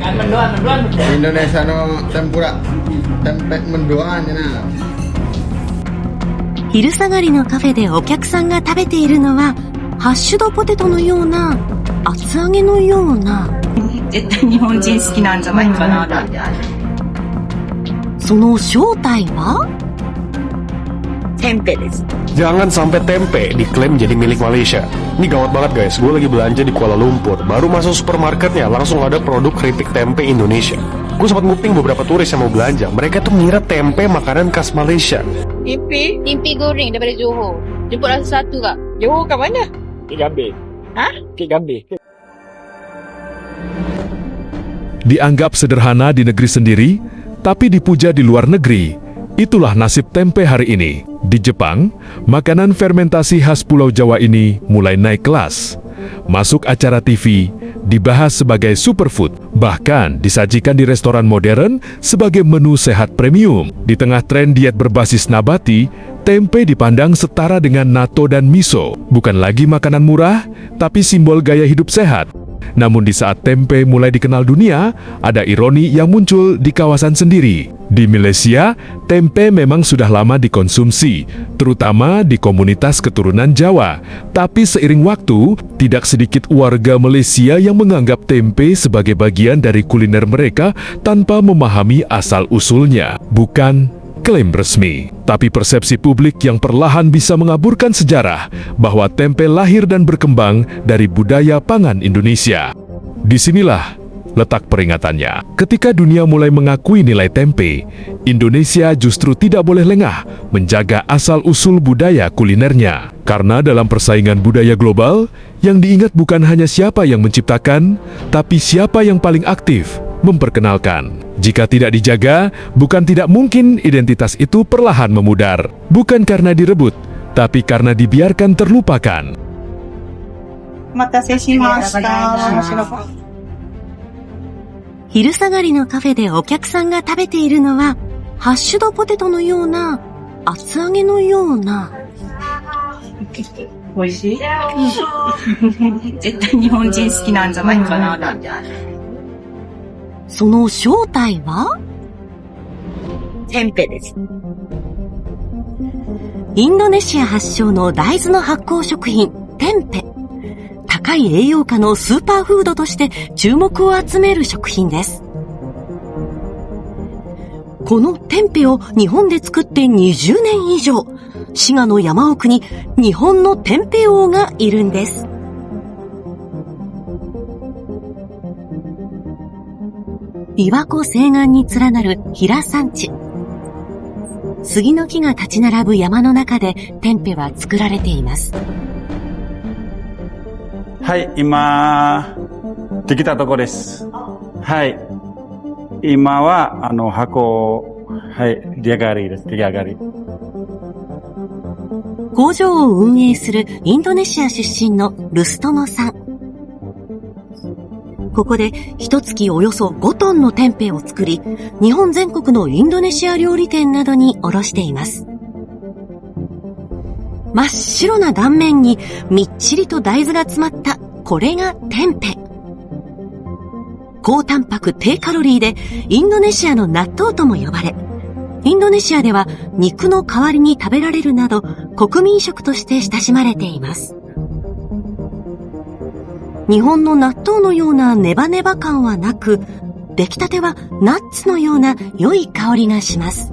Kan mendoan. Indonesia no tempura, tempe mendoan ya nah. 昼下がりのカフェでお客さんが食べているのは、ハッシュドポテトのような、厚揚げのような。絶対日本人好きなんじゃないかなって。その正体は？ tempe です。 Jangan sampai tempe diklaim jadi milik Malaysia. Ini gawat banget guys, gue lagi belanja di Kuala Lumpur. Baru masuk supermarketnya langsung ada produk keripik tempe Indonesia. Gue sempat nguping beberapa turis yang mau belanja. Mereka tuh mengira tempe makanan khas Malaysia. Timpi goreng daripada Johor. Jemputlah satu kak. Johor kat mana? Kigambe. Hah? Kigambe. Dianggap sederhana di negeri sendiri, tapi dipuja di luar negeri. Itulah nasib tempe hari ini. Di Jepang, makanan fermentasi khas Pulau Jawa ini mulai naik kelas. Masuk acara TV, dibahas sebagai superfood, bahkan disajikan di restoran modern sebagai menu sehat premium. Di tengah tren diet berbasis nabati, tempe dipandang setara dengan natto dan miso. Bukan lagi makanan murah, tapi simbol gaya hidup sehat. Namun di saat tempe mulai dikenal dunia, ada ironi yang muncul di kawasan sendiri. Di Malaysia, tempe memang sudah lama dikonsumsi, terutama di komunitas keturunan Jawa. Tapi seiring waktu, tidak sedikit warga Malaysia yang menganggap tempe sebagai bagian dari kuliner mereka tanpa memahami asal-usulnya. Bukan klaim resmi, tapi persepsi publik yang perlahan bisa mengaburkan sejarah bahwa tempe lahir dan berkembang dari budaya pangan Indonesia. Disinilah letak peringatannya. Ketika dunia mulai mengakui nilai tempe, Indonesia justru tidak boleh lengah menjaga asal-usul budaya kulinernya. Karena dalam persaingan budaya global, yang diingat bukan hanya siapa yang menciptakan, tapi siapa yang paling aktif memperkenalkan. Jika tidak dijaga, bukan tidak mungkin identitas itu perlahan memudar. Bukan karena direbut, tapi karena dibiarkan terlupakan. Omatase shimashita. 昼下がりのカフェでお客さんが食べているのは、ハッシュドポテトのような、厚揚げのような。美味しい？絶対日本人好きなんじゃないかなって。その正体は？ tempe です。インドネシア発祥の大豆の発酵食品、テンペ。高い栄養価のスーパーフードとして注目を集める食品です。このテンペを日本で作って20年以上、滋賀の山奥に日本のテンペ王がいるんです。琵琶湖西岸に連なる平山地。杉の木が立ち並ぶ山の中でテンペは作られています。はい、今、できたとこです。はい。今は、箱、はい、出来上がりです。出来上がり。工場を運営するインドネシア出身のルストノさん。ここで一月およそ5トンのテンペを作り、日本全国のインドネシア料理店などに卸しています。真っ白な断面にみっちりと大豆が詰まったこれがテンペ。高タンパク低カロリーでインドネシアの納豆とも呼ばれ、インドネシアでは肉の代わりに食べられるなど国民食として親しまれています。日本の納豆のようなネバネバ感はなく、出来たてはナッツのような良い香りがします。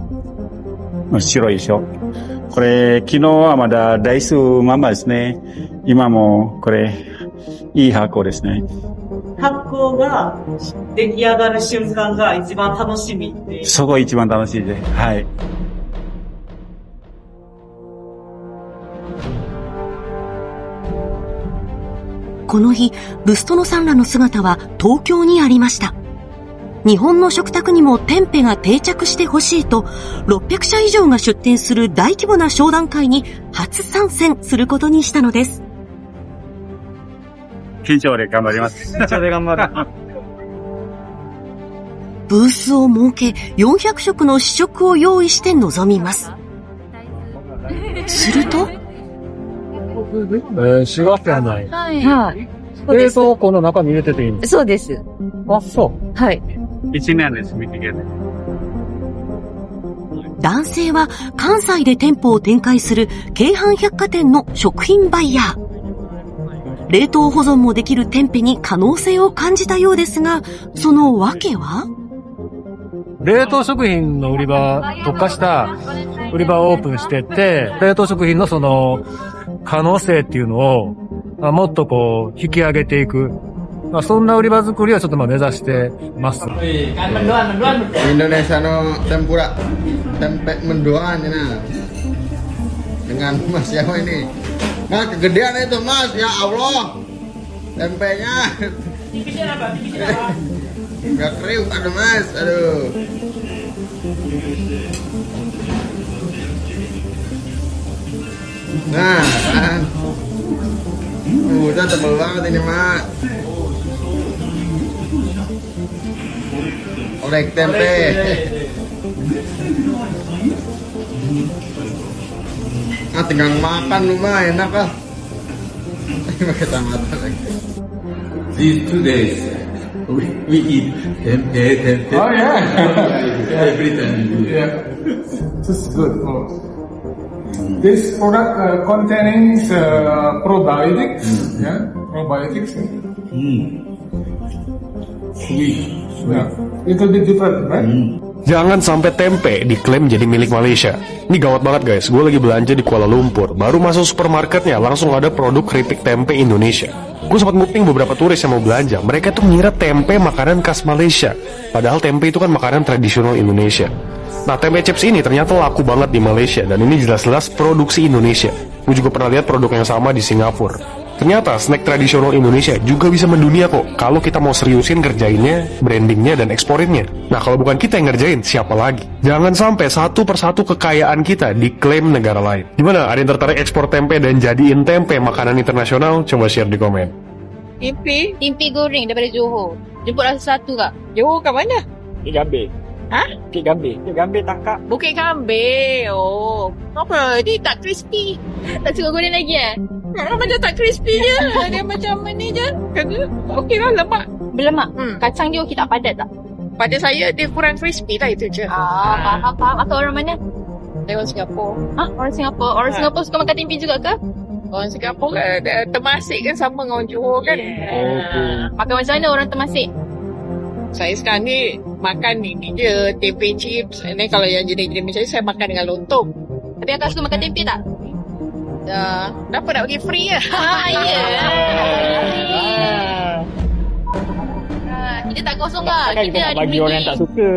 白いでしょ。これ、昨日はまだ大豆ままですね。今もこれ、いい発酵ですね。発酵が出来上がる瞬間が一番楽しみっていう。そこ一番楽しいです。はい。この日、ルストノさんらの姿は東京にありました。日本の食卓にもテンペが定着してほしいと、600社以上が出展する大規模な商談会に初参戦することにしたのです。緊張で頑張ります。緊張で頑張る。ブースを設け、400食の試食を用意して臨みます。すると、4月やない。はい。そうです。庫の中に入れてていいんそうです。あ、そはい。う。1年です、見てけね。男性は関西で店舗を展開する京阪百貨店の食品バイヤー。冷凍保存もできるテンペに可能性を感じたようですが、その訳は？冷凍食品の売り場、特化した売り場をオープンしてって、冷凍食品のその可能性っていうのを、もっとこう引き上げていく。そんな売り場作りをちょっと目指してます。Indonesia no tempura, tempe mendoan ya nah. Dengan Mas siapa ini? Mas kegedean itu Mas, ya Allah. Tempenya. Gak kriuk ada Mas, aduh. Nah, kan. Udah tebel banget ini Mas. Orek tempe. Ah, tinggal makan lu mah enak ah. Pakai tamatan lagi. These 2 days we eat tempe. Oh yeah. Every time we do. Yeah, this is good. This product containing probiotics, yeah, probiotics. Yeah, little bit different, right? Jangan sampai tempe diklaim jadi milik Malaysia. Ini gawat banget guys, gue lagi belanja di Kuala Lumpur. Baru masuk supermarketnya, langsung ada produk keripik tempe Indonesia. Gue sempat nguping beberapa turis yang mau belanja. Mereka tuh ngira tempe makanan khas Malaysia. Padahal tempe itu kan makanan tradisional Indonesia. Nah, tempe chips ini ternyata laku banget di Malaysia. Dan ini jelas-jelas produksi Indonesia. Gue juga pernah lihat produk yang sama di Singapura. Ternyata snack tradisional Indonesia juga bisa mendunia kok kalau kita mau seriusin ngerjainnya, brandingnya, dan eksporinnya. Nah, kalau bukan kita yang ngerjain, siapa lagi? Jangan sampai satu persatu kekayaan kita diklaim negara lain. Gimana? Ada yang tertarik ekspor tempe dan jadiin tempe makanan internasional? Coba share di komen. Timpi? Timpi goreng daripada Johor. Jemputlah satu kak. Johor kat mana? Bukit Gambir. Ha? Bukit Gambir. Bukit Gambir tangkap. Bukit Gambir. Oh. Apa? Dia tak crispy. Tak suka goreng lagi Macam tak crispy je. Dia macam ni je. Okey lah, lemak. Berlemak. Kacang dia okey tak padat tak? Pada saya, dia kurang crispy lah, itu je. Faham. Atau orang mana? Dia orang Singapura. Orang Singapura. Orang Singapura suka makan timpi juga ke? Orang Singapura Temasek kan sama dengan orang Johor kan. Makan macam mana orang Temasek? Saya sekarang ni makan ni je, tempe chips. Ini kalau yang jenis-jenis macam ni, saya makan dengan lontong. Tapi akak suka makan tempe tak? Kenapa nak bagi free lah? Ya. Kita tak kosong ke? Kita ada bagi orang yang tak suka.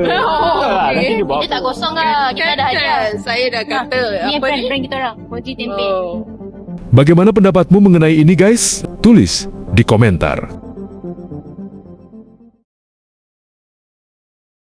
Okay. Kita tak kosong ke? Kita ada hadiah. Saya dah kata Ni apa ni? brand kita orang. Moji tempe. Bagaimana pendapatmu mengenai ini guys? Tulis di komentar.